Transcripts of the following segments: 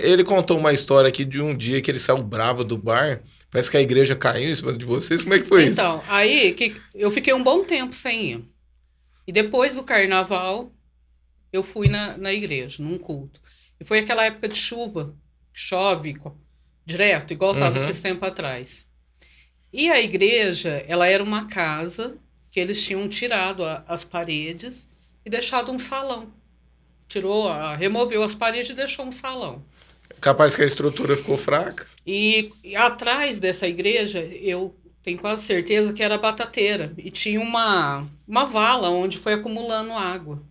Ele contou uma história aqui de um dia que ele saiu bravo do bar. Parece que a igreja caiu em cima de vocês. Como é que foi isso? Então, aí que eu fiquei um bom tempo sem ir. E depois do carnaval, eu fui na igreja, num culto. E foi aquela época de chuva, que chove direto, igual estava esses Uhum. tempos atrás. E a igreja, ela era uma casa que eles tinham tirado as paredes e deixado um salão. Removeu as paredes e deixou um salão. Capaz que a estrutura ficou fraca. E atrás dessa igreja, eu tenho quase certeza que era a batateira. E tinha uma vala onde foi acumulando água.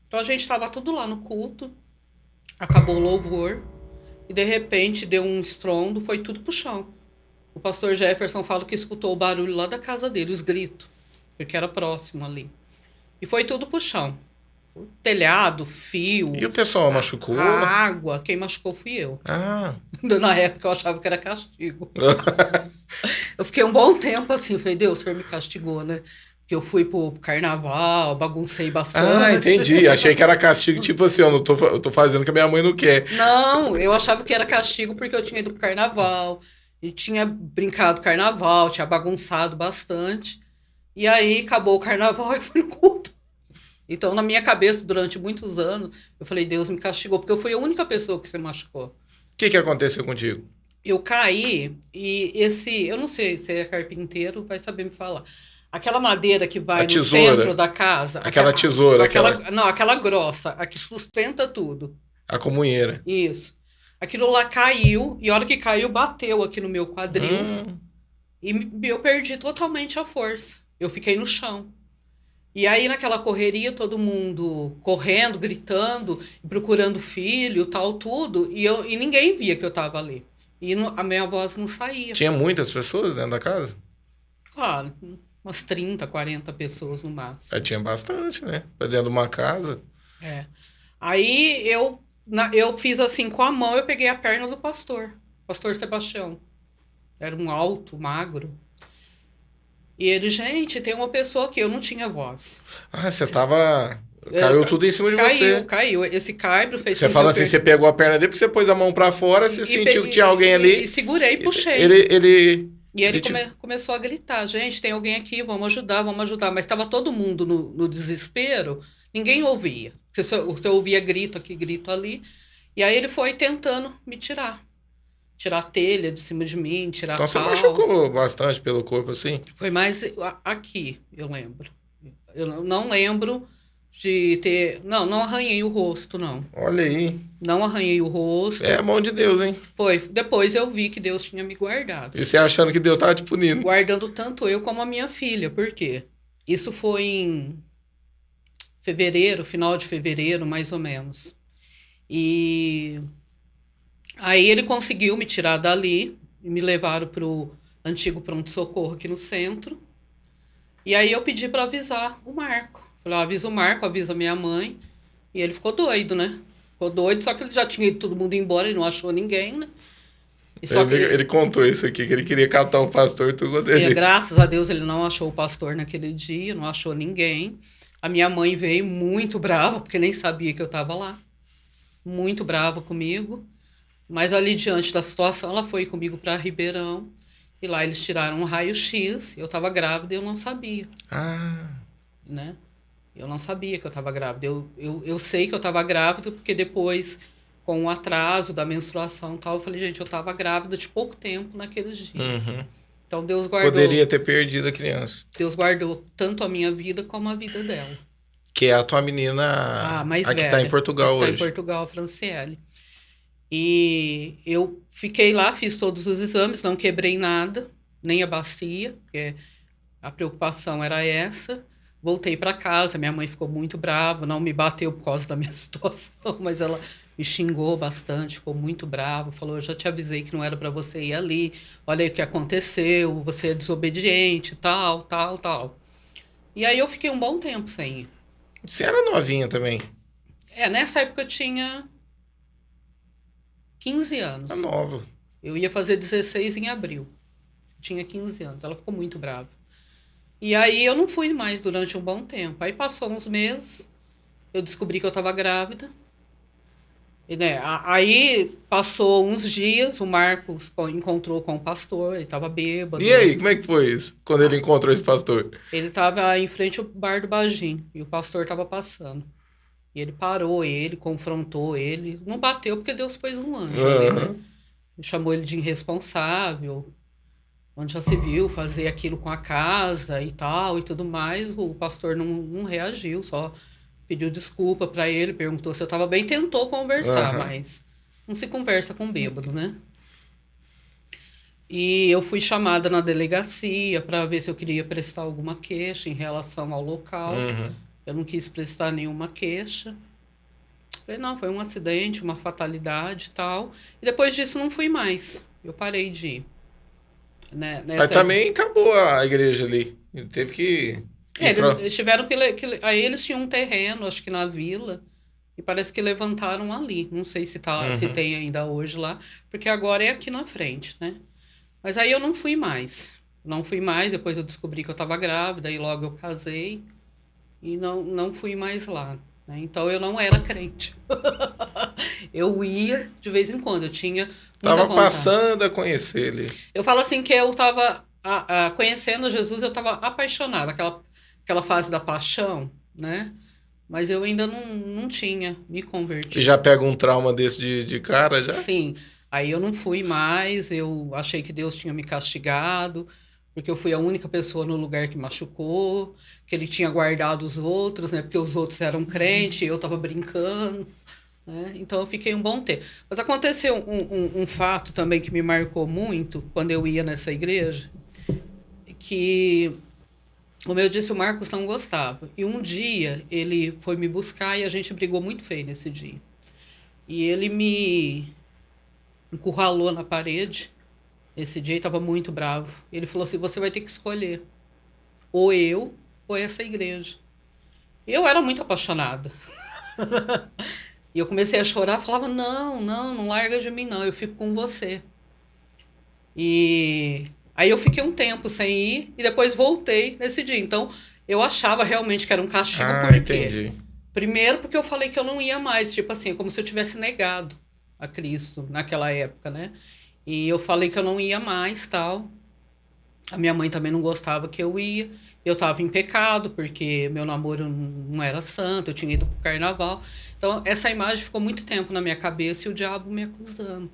Então a gente estava tudo lá no culto, acabou o louvor, e de repente deu um estrondo, foi tudo pro chão. O pastor Jefferson fala que escutou o barulho lá da casa dele, os gritos, porque era próximo ali. E foi tudo pro chão. Telhado, E fio, o pessoal a machucou? água. Quem machucou fui eu. Ah. Na época eu achava que era castigo. Eu fiquei um bom tempo assim, eu falei, Deus, o senhor me castigou, né? Porque eu fui pro carnaval, baguncei Ah, bastante. entendi. Achei que era castigo, tipo assim, eu tô fazendo o que a minha mãe não quer. Não, eu achava que era castigo porque eu tinha ido pro carnaval. E tinha brincado carnaval, tinha bagunçado bastante. E aí acabou o carnaval e eu fui no culto. Então, na minha cabeça, durante muitos anos, eu falei, Deus me castigou, porque eu fui a única pessoa que se machucou. O que que aconteceu contigo? Eu caí e eu não sei se é carpinteiro, vai saber me falar. Aquela madeira que A vai no centro tesoura. da casa, Aquela tesoura, não, aquela grossa, a que sustenta tudo. a comunheira. Isso. Aquilo lá caiu, e a hora que caiu, bateu aqui no meu quadril, Hum. e eu perdi totalmente a força. Eu fiquei no chão. E aí, naquela correria, todo mundo correndo, gritando, procurando filho, tal, tudo. E ninguém via que eu estava ali. E a minha voz não saía. Tinha muitas pessoas dentro da casa? Claro, umas 30, 40 pessoas no É, máximo. tinha bastante, né? Pra dentro de uma casa. É. Aí eu fiz assim com a mão, eu peguei a perna do pastor, pastor Sebastião. Era um alto, magro. E ele, gente, tem uma pessoa aqui, eu não tinha voz. Ah, você tava. É, Caiu tudo em cima de caiu, você. caiu. Esse caibro fez Você com que fala eu assim, você pegou a perna dele porque você pôs a mão pra fora, você sentiu que tinha alguém e ali. segurei e puxei. Ele, ele, E ele ele te. começou a gritar: gente, tem alguém aqui, vamos ajudar, vamos ajudar. Mas estava todo mundo no desespero, ninguém ouvia. Você ouvia grito aqui, grito ali. E aí ele foi tentando me tirar. Tirar a telha de cima de mim, tirar Então você pau. machucou bastante pelo corpo assim? Foi mais aqui, eu lembro. Eu não lembro de ter. Não, não arranhei o rosto, não. Olha aí. Não arranhei o É a rosto. mão de Deus, hein? Foi. Depois eu vi que Deus tinha me guardado. E você achando que Deus tava te punindo. Guardando tanto eu como a minha filha. Por quê? Isso foi em fevereiro, final de fevereiro, mais ou menos. E aí ele conseguiu me tirar dali e me levaram para o antigo pronto-socorro aqui no centro. E aí eu pedi para avisar o Marco. Falei, avisa o Marco, avisa minha mãe. E ele ficou doido, né? Ficou doido, só que ele já tinha ido todo mundo embora, ele não achou ninguém, né? E só que Ele contou isso aqui, que ele queria catar o pastor e tudo quanto é jeito. graças a Deus ele não achou o pastor naquele dia, não achou ninguém. A minha mãe veio muito brava, porque nem sabia que eu estava lá. Muito brava comigo. Mas ali diante da situação, ela foi comigo para Ribeirão. E lá eles tiraram um raio-x. Eu estava grávida e eu não sabia, Ah, né? Eu não sabia que eu estava grávida. Eu sei que eu estava grávida porque depois, com o atraso da menstruação e tal, eu falei, gente, eu estava grávida de pouco tempo naqueles dias. uhum. Então Poderia ter perdido a criança. Deus guardou tanto a minha vida como a vida dela. Que é a tua A menina, mais a que tá em velha, a que Portugal está em hoje. Portugal, a Franciele. E eu fiquei lá, fiz todos os exames, não quebrei nada, nem a bacia, porque a preocupação era essa. Voltei para casa, minha mãe ficou muito brava, não me bateu por causa da minha situação, mas ela me xingou bastante, ficou muito brava, falou: "Eu já te avisei que não era para você ir ali. Olha aí o que aconteceu, você é desobediente, tal, tal, tal". E aí eu fiquei um bom tempo sem ir. Você era novinha também. Nessa época eu tinha 15 Tá anos. nova. Eu ia fazer 16 em abril. Tinha 15 anos. Ela ficou muito brava. E aí eu não fui mais durante um bom tempo. Aí passou uns meses, eu descobri que eu estava grávida. E, né, aí passou uns dias, o Marcos encontrou com o pastor, ele estava bêbado. E aí, como é que foi isso? Quando ele encontrou esse pastor? Ele estava em frente ao bar do Bagim e o pastor estava passando. E ele parou ele, confrontou ele. Não bateu porque Deus pôs um anjo ali, né? Aham. Chamou ele de irresponsável, onde já se viu fazer aquilo com a casa e tal e tudo mais. O pastor não reagiu, só pediu desculpa para ele, perguntou se eu estava bem, tentou conversar, Aham. mas não se conversa com bêbado, né? E eu fui chamada na delegacia para ver se eu queria prestar alguma queixa em relação ao local. Uhum. Eu não quis prestar nenhuma queixa. Falei, não, foi um acidente, uma fatalidade e tal. E depois disso não fui mais. Eu parei de ir. Né? Mas também acabou a igreja ali. Ele teve que ir pra... Eles tiveram aí eles tinham um terreno, acho que na vila, e parece que levantaram ali. Não sei se Uhum. tem ainda hoje lá, porque agora é aqui na frente, né? Mas aí eu não fui mais. Não fui mais, depois eu descobri que eu estava grávida, e logo eu casei, e não fui mais lá. Né? Então eu não era crente. Eu ia de vez em quando, eu tinha muita Tava vontade. passando a conhecer ele. Eu falo assim que eu estava conhecendo Jesus, eu estava apaixonada, aquela fase da paixão, né? Mas eu ainda não tinha me E convertido. já pega um trauma desse de cara já? Sim, aí eu não fui mais, eu achei que Deus tinha me castigado, porque eu fui a única pessoa no lugar que machucou, que ele tinha guardado os outros, né? Porque os outros eram crentes e eu estava brincando, né? Então eu fiquei um bom tempo. Mas aconteceu um fato também que me marcou muito quando eu ia nessa igreja, que, como eu disse, o Marcos não gostava. E um dia ele foi me buscar e a gente brigou muito feio nesse dia. E ele me encurralou na parede. Esse dia ele estava muito bravo. Ele falou assim: você vai ter que escolher, ou eu ou essa igreja. Eu era muito apaixonada. E eu comecei a chorar, falava: não larga de mim, não, eu fico com você. E aí eu fiquei um tempo sem ir e depois voltei nesse dia. Então eu achava realmente que era um castigo, Ah, por quê? entendi. Primeiro, porque eu falei que eu não ia mais, tipo assim, como se eu tivesse negado a Cristo naquela época, né? E eu falei que eu não ia mais, tal. A minha mãe também não gostava que eu ia. Eu estava em pecado, porque meu namoro não era santo, eu tinha ido pro carnaval. Então, essa imagem ficou muito tempo na minha cabeça e o diabo me acusando.